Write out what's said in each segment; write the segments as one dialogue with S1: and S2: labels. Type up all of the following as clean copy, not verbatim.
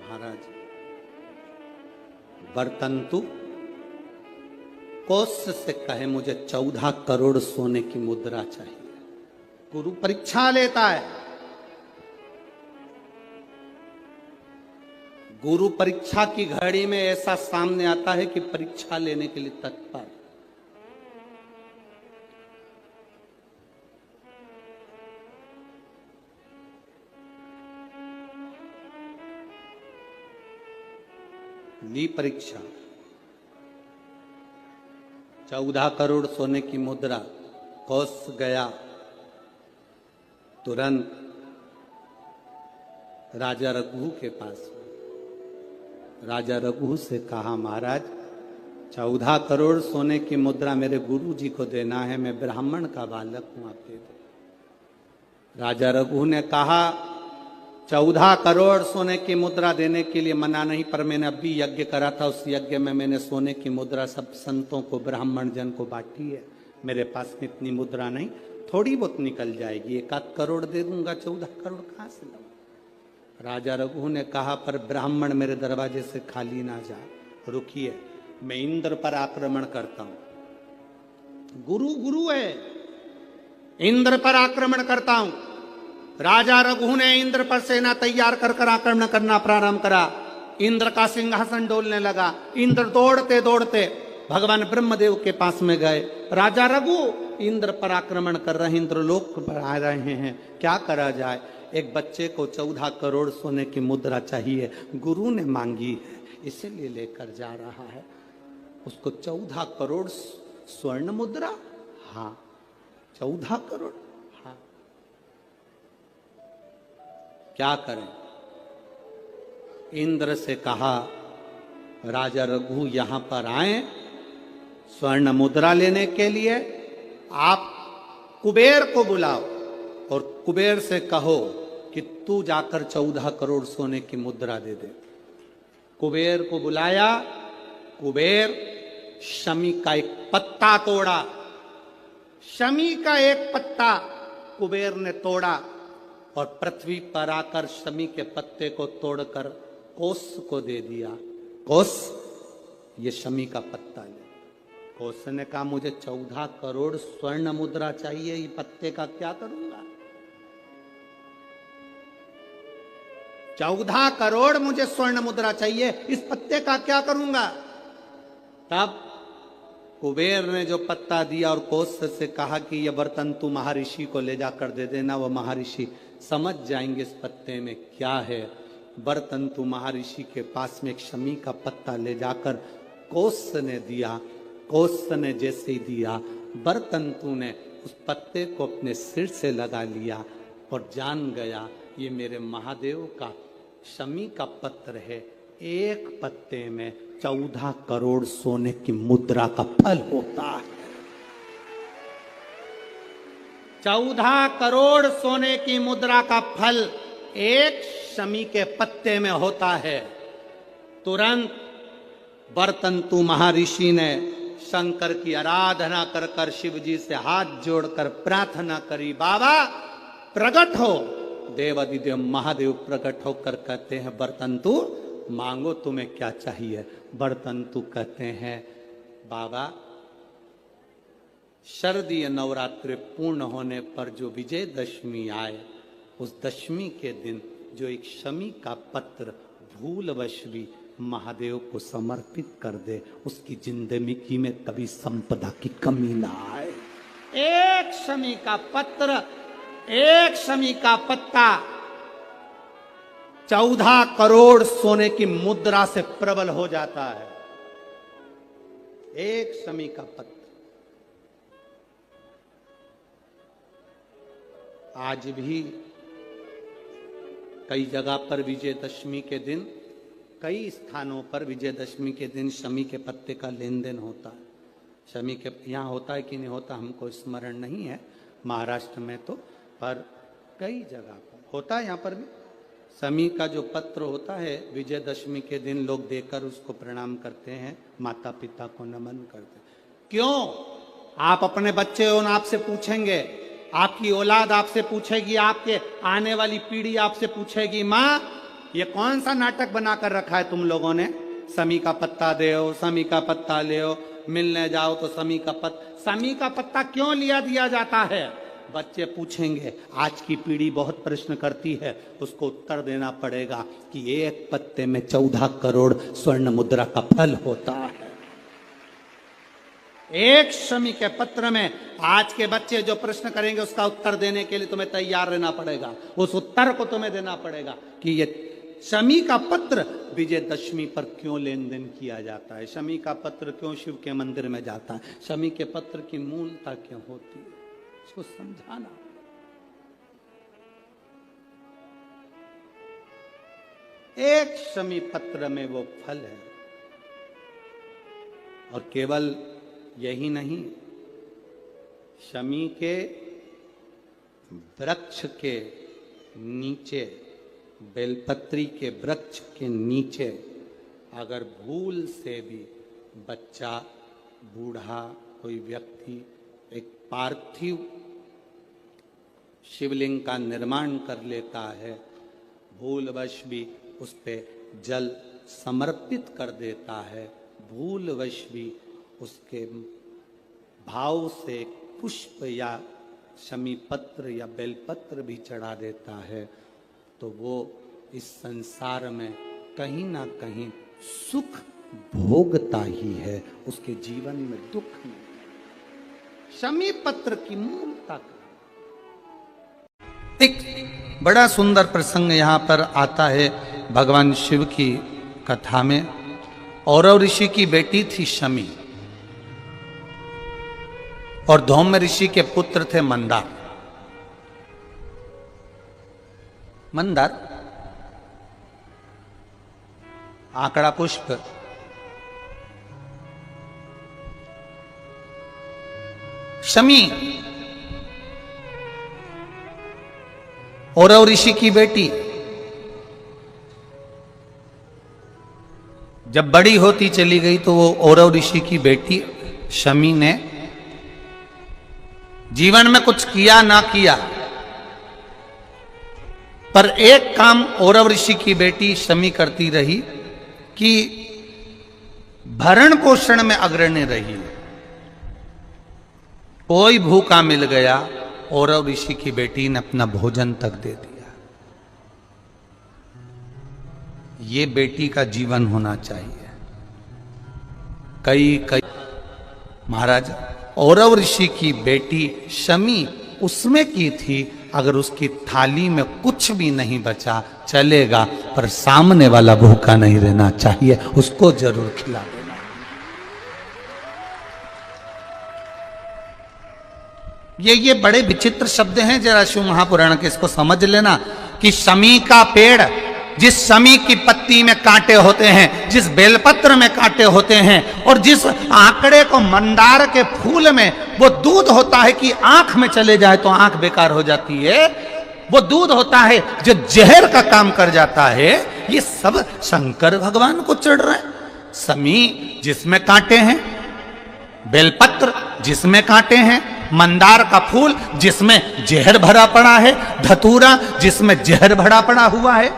S1: महाराज, बरतंतु कोष से कहे मुझे 14 करोड़ सोने की मुद्रा चाहिए। गुरु परीक्षा लेता है। गुरु परीक्षा की घड़ी में ऐसा सामने आता है कि परीक्षा लेने के लिए तत्पर। ली परीक्षा, 14 करोड़ सोने की मुद्रा, कोष गया, तुरंत राजा रघु के पास। राजा रघु से कहा, महाराज 14 करोड़ सोने की मुद्रा मेरे गुरु जी को देना है, मैं ब्राह्मण का बालक हूं, आप दे दो। राजा रघु ने कहा 14 करोड़ सोने की मुद्रा देने के लिए मना नहीं, पर मैंने अभी यज्ञ करा था, उस यज्ञ में मैंने सोने की मुद्रा सब संतों को, ब्राह्मण जन को बांटी है। मेरे पास में इतनी मुद्रा नहीं, थोड़ी बहुत निकल जाएगी, 1 करोड़ दे दूंगा, 14 करोड़ कहां से लाऊं? राजा रघु ने कहा, पर ब्राह्मण मेरे दरवाजे से खाली ना जाए, रुकिए, मैं इंद्र पर आक्रमण करता हूं। गुरु गुरु है, इंद्र पर आक्रमण करता हूं। राजा रघु ने इंद्र पर सेना तैयार कर आक्रमण करना प्रारंभ करा। इंद्र का सिंहासन डोलने लगा। इंद्र दौड़ते दौड़ते भगवान ब्रह्मदेव के पास में गए। राजा रघु इंद्र पर आक्रमण कर रहे हैं, इंद्रलोक पर आ रहे हैं, क्या करा जाए? एक बच्चे को 14 करोड़ सोने की मुद्रा चाहिए, गुरु ने मांगी है, इसीलिए लेकर जा रहा है। उसको 14 करोड़ स्वर्ण मुद्रा, हाँ 14 करोड़, हाँ क्या करें? इंद्र से कहा, राजा रघु यहां पर आए स्वर्ण मुद्रा लेने के लिए, आप कुबेर को बुलाओ और कुबेर से कहो कि तू जाकर 14 करोड़ सोने की मुद्रा दे दे। कुबेर को बुलाया। कुबेर शमी का एक पत्ता तोड़ा। शमी का एक पत्ता कुबेर ने तोड़ा और पृथ्वी पर आकर शमी के पत्ते को तोड़कर कोष को दे दिया। कोष, ये शमी का पत्ता ले। कोष ने कहा, मुझे 14 करोड़ स्वर्ण मुद्रा चाहिए, ये पत्ते का क्या करूंगा? 14 करोड़ मुझे स्वर्ण मुद्रा चाहिए, इस पत्ते का क्या करूंगा? तब कुबेर ने जो पत्ता दिया और कोष से कहा कि यह बर्तन तू महर्षि को ले जाकर दे देना, वो महर्षि समझ जाएंगे इस पत्ते में क्या है। बर्तन तू महर्षि के पास में एक शमी का पत्ता ले जाकर कोष ने दिया। कोष ने जैसे ही दिया, बर्तंतु ने उस पत्ते को अपने सिर से लगा लिया और जान गया ये मेरे महादेव का शमी का पत्र है। एक पत्ते में 14 करोड़ सोने की मुद्रा का फल होता है। 14 करोड़ सोने की मुद्रा का फल एक शमी के पत्ते में होता है। तुरंत बर्तंतु महर्षि ने शंकर की आराधना कर कर शिव जी से हाथ जोड़कर प्रार्थना करी, बाबा प्रकट हो। देवादिदेव महादेव प्रकट होकर कहते हैं, बर्तंतु मांगो तुम्हें क्या चाहिए? बर्तंतु कहते हैं, बाबा शरदीय नवरात्रि पूर्ण होने पर जो विजयदशमी आए, उस दशमी के दिन जो एक शमी का पत्र भूलवश भी महादेव को समर्पित कर दे, उसकी जिंदगी में कभी संपदा की कमी ना आए। एक शमी का पत्र, एक शमी का पत्ता 14 करोड़ सोने की मुद्रा से प्रबल हो जाता है। एक शमी का पत्र। आज भी कई जगह पर विजयदशमी के दिन, कई स्थानों पर विजयदशमी के दिन शमी के पत्ते का लेन देन होता है। शमी के यहाँ होता है कि नहीं होता हमको स्मरण नहीं है, महाराष्ट्र में तो, पर कई जगह पर होता है। यहाँ पर भी शमी का जो पत्र होता है, विजयदशमी के दिन लोग देकर उसको प्रणाम करते हैं, माता पिता को नमन करते हैं। क्यों? आप अपने बच्चे हो, आपसे पूछेंगे, आपकी औलाद आपसे पूछेगी, आपके आने वाली पीढ़ी आपसे पूछेगी, माँ ये कौन सा नाटक बनाकर रखा है तुम लोगों ने? समी का पत्ता दो, समी का पत्ता ले, मिलने जाओ तो समी का पत्ता क्यों लिया दिया जाता है? बच्चे पूछेंगे, आज की पीढ़ी बहुत प्रश्न करती है, उसको उत्तर देना पड़ेगा कि एक पत्ते में 14 करोड़ स्वर्ण मुद्रा का फल होता है। एक शमी के पत्र में आज के बच्चे जो प्रश्न करेंगे उसका उत्तर देने के लिए तुम्हें तैयार रहना पड़ेगा। उस उत्तर को तुम्हें देना पड़ेगा कि ये शमी का पत्र विजयदशमी पर क्यों लेन देन किया जाता है, शमी का पत्र क्यों शिव के मंदिर में जाता है, शमी के पत्र की मूलता क्यों होती है, इसको समझाना। एक शमी पत्र में वो फल है। और केवल यही नहीं, शमी के वृक्ष के नीचे, बेलपत्री के वृक्ष के नीचे अगर भूल से भी बच्चा, बूढ़ा, कोई व्यक्ति एक पार्थिव शिवलिंग का निर्माण कर लेता है, भूलवश भी उस पे जल समर्पित कर देता है, भूलवश भी उसके भाव से पुष्प या शमी पत्र या बेलपत्र भी चढ़ा देता है, तो वो इस संसार में कहीं ना कहीं सुख भोगता ही है, उसके जीवन में दुख नहीं। शमी पत्र की मूलता एक बड़ा सुंदर प्रसंग यहां पर आता है भगवान शिव की कथा में। औरव ऋषि की बेटी थी शमी और धौम्य ऋषि के पुत्र थे मंदार। मंदार आंकड़ा पुष्प, शमी औरव ऋषि की बेटी। जब बड़ी होती चली गई तो वो औरव ऋषि की बेटी शमी ने जीवन में कुछ किया ना किया, पर एक काम औरव ऋषि की बेटी शमी करती रही कि भरण पोषण में अग्रणी रही। कोई भूखा मिल गया, औरव ऋषि की बेटी ने अपना भोजन तक दे दिया। ये बेटी का जीवन होना चाहिए। कई महाराज, औरव ऋषि की बेटी शमी उसमें की थी, अगर उसकी थाली में कुछ भी नहीं बचा चलेगा, पर सामने वाला भूखा नहीं रहना चाहिए, उसको जरूर खिला देना। ये बड़े विचित्र शब्द हैं, जरा शिव महापुराण के इसको समझ लेना कि शमी का पेड़, जिस शमी की पत्ती में कांटे होते हैं, जिस बेलपत्र में कांटे होते हैं, और जिस आंकड़े को मंदार के फूल में वो दूध होता है कि आंख में चले जाए तो आंख बेकार हो जाती है, वो दूध होता है जो जहर का काम कर जाता है, ये सब शंकर भगवान को चढ़ रहा है। शमी जिसमें कांटे हैं, बेलपत्र जिसमें कांटे हैं, मंदार का फूल जिसमें जहर भरा पड़ा है, धतूरा जिसमें जहर भरा पड़ा हुआ है,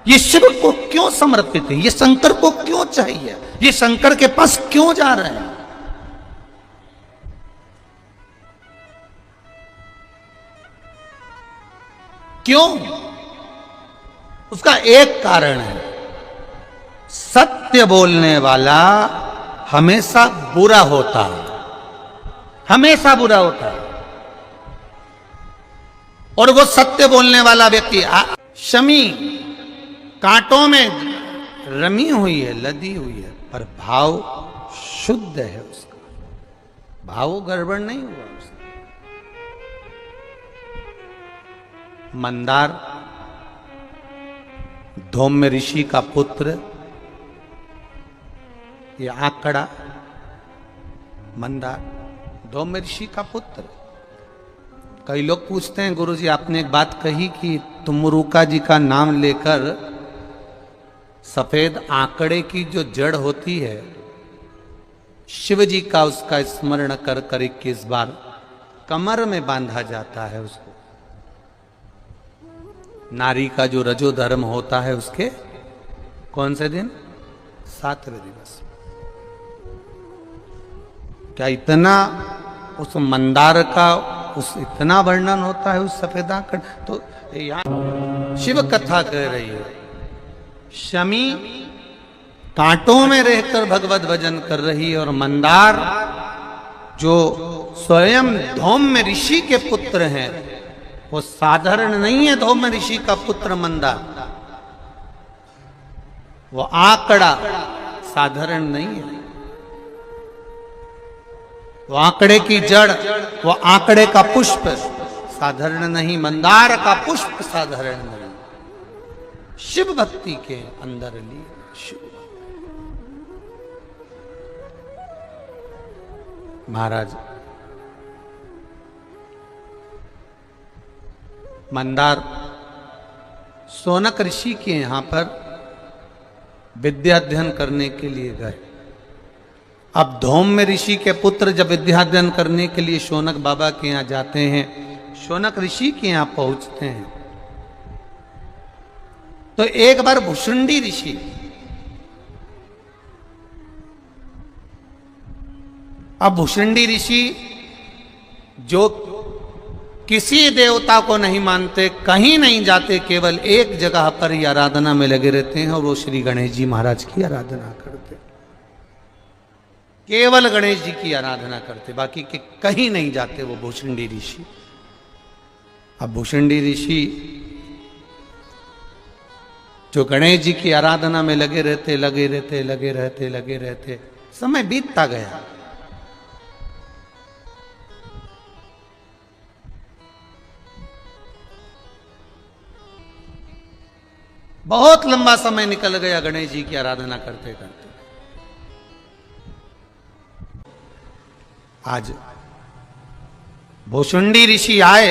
S1: ये शिव को क्यों समर्पित है? ये शंकर को क्यों चाहिए? ये शंकर के पास क्यों जा रहे हैं? क्यों? उसका एक कारण है, सत्य बोलने वाला हमेशा बुरा होता है, हमेशा बुरा होता है। और वो सत्य बोलने वाला व्यक्ति, शमी कांटों में रमी हुई है, लदी हुई है, पर भाव शुद्ध है उसका, भाव गड़बड़ नहीं हुआ उसका। मंदार धौम्य ऋषि का पुत्र, ये आंकड़ा मंदार धौम्य ऋषि का पुत्र। कई लोग पूछते हैं, गुरुजी आपने एक बात कही कि तुमरुका जी का नाम लेकर सफेद आंकड़े की जो जड़ होती है, शिव जी का उसका स्मरण कर कर 21 बार कमर में बांधा जाता है उसको। नारी का जो रजो धर्म होता है उसके कौन से दिन? 7वें दिवस। क्या इतना उस मंदार का उस इतना वर्णन होता है उस सफेदा का? तो यहाँ शिव कथा कह रही है, शमी कांटों में रहकर भगवत भजन कर रही है, और मंदार जो स्वयं धौम्य ऋषि के पुत्र हैं, वो साधारण नहीं है। धौम्य ऋषि का पुत्र मंदार, वो आंकड़ा साधारण नहीं है। वो आंकड़े की जड़, वो आंकड़े का पुष्प साधारण नहीं, मंदार का पुष्प साधारण नहीं। शिव भक्ति के अंदर ली शिव महाराज। मंदार सोनक ऋषि के यहां पर विद्या अध्ययन करने के लिए गए। अब धौम्य ऋषि के पुत्र जब विद्या अध्ययन करने के लिए शौनक बाबा के यहां जाते हैं, शौनक ऋषि के यहां पहुंचते हैं, तो एक बार भुषुंडी ऋषि अब भुषुंडी ऋषि जो किसी देवता को नहीं मानते, कहीं नहीं जाते, केवल एक जगह पर ही आराधना में लगे रहते हैं, और वो श्री गणेश जी महाराज की आराधना करते। केवल गणेश जी की आराधना करते, बाकी के कहीं नहीं जाते वो भुषुंडी ऋषि। अब भुषुंडी ऋषि जो गणेश जी की आराधना में लगे रहते, समय बीतता गया। बहुत लंबा समय निकल गया गणेश जी की आराधना करते करते। आज भुषुंडी ऋषि आए,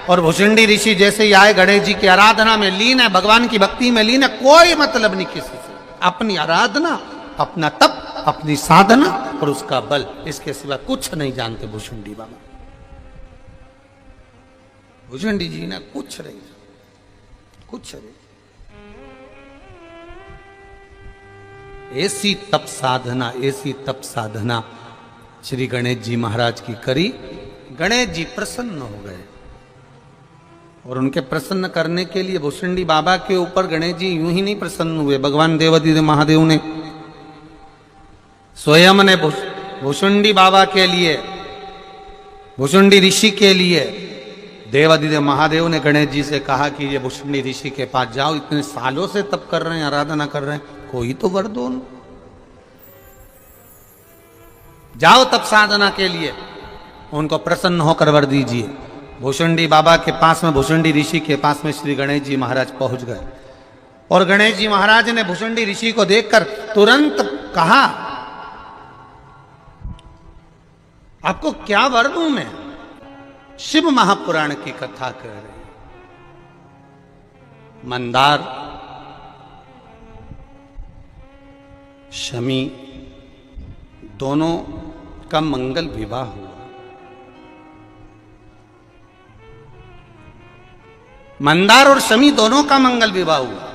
S1: और भुषुंडी ऋषि जैसे ही आए, गणेश जी की आराधना में लीन है, भगवान की भक्ति में लीन है, कोई मतलब नहीं किसी से। अपनी आराधना, अपना तप, अपनी साधना और उसका बल, इसके सिवा कुछ नहीं जानते भुषुंडी बाबा। भुषुंडी जी ने कुछ नहीं, कुछ नहीं। ऐसी तप साधना श्री गणेश जी महाराज की करी। गणेश जी प्रसन्न हो गए, और उनके प्रसन्न करने के लिए भुषुंडी बाबा के ऊपर गणेश जी यूं ही नहीं प्रसन्न हुए। भगवान देवादिदेव महादेव ने स्वयं ने भुषुंडी बाबा के लिए, भुषुंडी ऋषि के लिए, देवादिदेव महादेव ने गणेश जी से कहा कि ये भुषुंडी ऋषि के पास जाओ, इतने सालों से तप कर रहे हैं, आराधना कर रहे हैं, कोई तो वर दो, जाओ तप साधना के लिए, उनको प्रसन्न होकर वर दीजिए। भुषुंडी बाबा के पास में, भुषुंडी ऋषि के पास में श्री गणेश जी महाराज पहुंच गए, और गणेश जी महाराज ने भुषुंडी ऋषि को देखकर तुरंत कहा, आपको क्या वर दूं मैं? शिव महापुराण की कथा कह रहे हैं। मंदार, शमी दोनों का मंगल विवाह हुआ। मंदार और शमी दोनों का मंगल विवाह हुआ,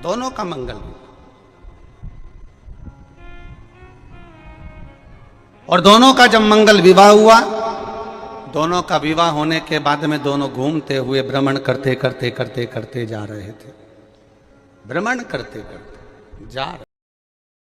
S1: दोनों का मंगल विवाह। और दोनों का जब मंगल विवाह हुआ, दोनों का विवाह होने के बाद में दोनों घूमते हुए भ्रमण करते जा रहे थे, भ्रमण करते जा रहे